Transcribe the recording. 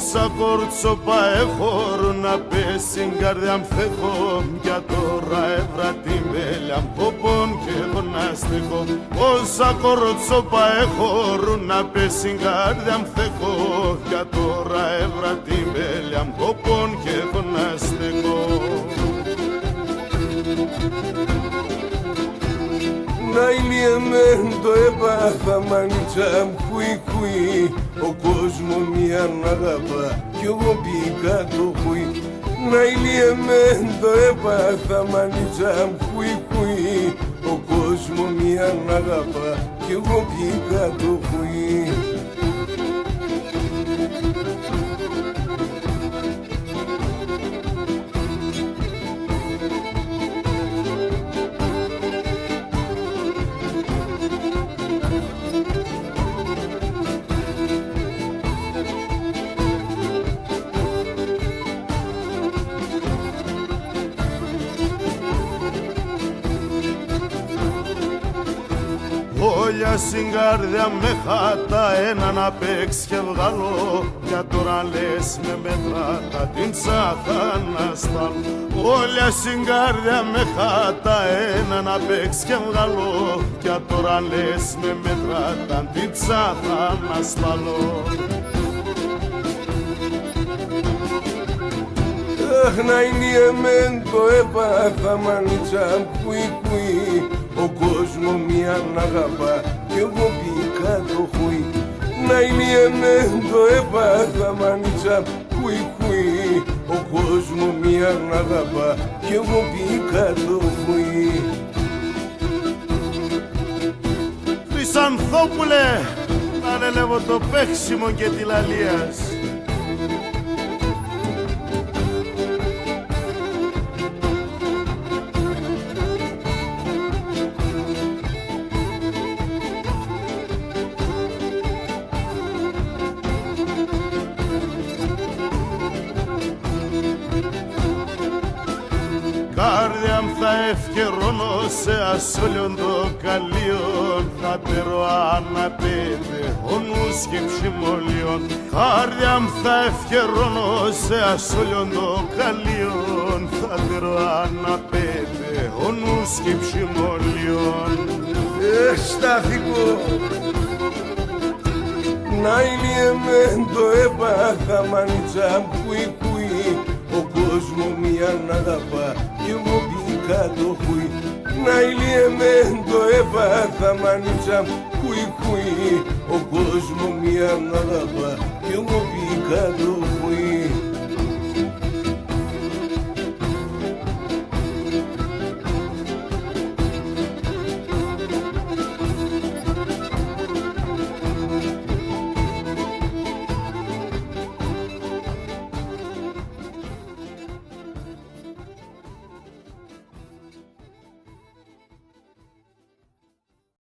Όσα κόρτσοπα έχω να πέσει καρδιά μ' φεύγω, για τώρα έβρα τη μέλια μ' ποπών και εγώ να στεκώ. Όσα κόρτσοπα έχω να πέσει καρδιά μ' φεύγω, για τώρα έβρα τη μέλια μ' ποπών και εγώ να στεκώ. Να ηλιεμέν το έπαθα μανίτσα μου χουί. Ο κόσμο μια αγαπά κι εγώ πήγα το χουί. Να ηλιεμέν το έπαθα μανίτσα μου χουί. Ο κόσμο μια αγαπά κι εγώ πήγα το χουί. Όλια στην καρδιά με χάτα ένα να παίξει και βγάλω, για τώρα λες με μετράτα την τσάχα να στάλω. Όλια στην καρδιά με χάτα ένα να παίξει και βγάλω, για τώρα λες με μετράτα την τσάχα να στάλω. Αχ, να ηλιεμέν το έπαθα μανίτσα μου χουί. Ο κόσμο μια αγαπά κι εγώ πήγα το χουί. Να ηλιεμέν το έπαθα μανίτσα μου χουί. Ο κόσμο μια αγαπά κι εγώ πήγα το χουί. Χρυσανθόπουλε, να ρελεύω το παίξιμο και τη λαλίας. Καρδιά μ' θα ευκαιρώνω σε ασόλιον το καλίον, θα τερώ αναπέτε ο νους και ψημολίον. Καρδιά μ' θα ευκαιρώνω σε ασόλιον το καλίον, θα τερώ αναπέτε ο νους και ψημολίον. Σταθικό να ηλιεμέν το έπαθα μανίτσα μου χουί. Ο κόσμο μια αγαπά κι εγώ πήγα το χουί. Να ηλιεμέν το έπαθα μανίτσα μου χουί. Ο κόσμο μια αγαπά κι εγώ πήγα το χουί.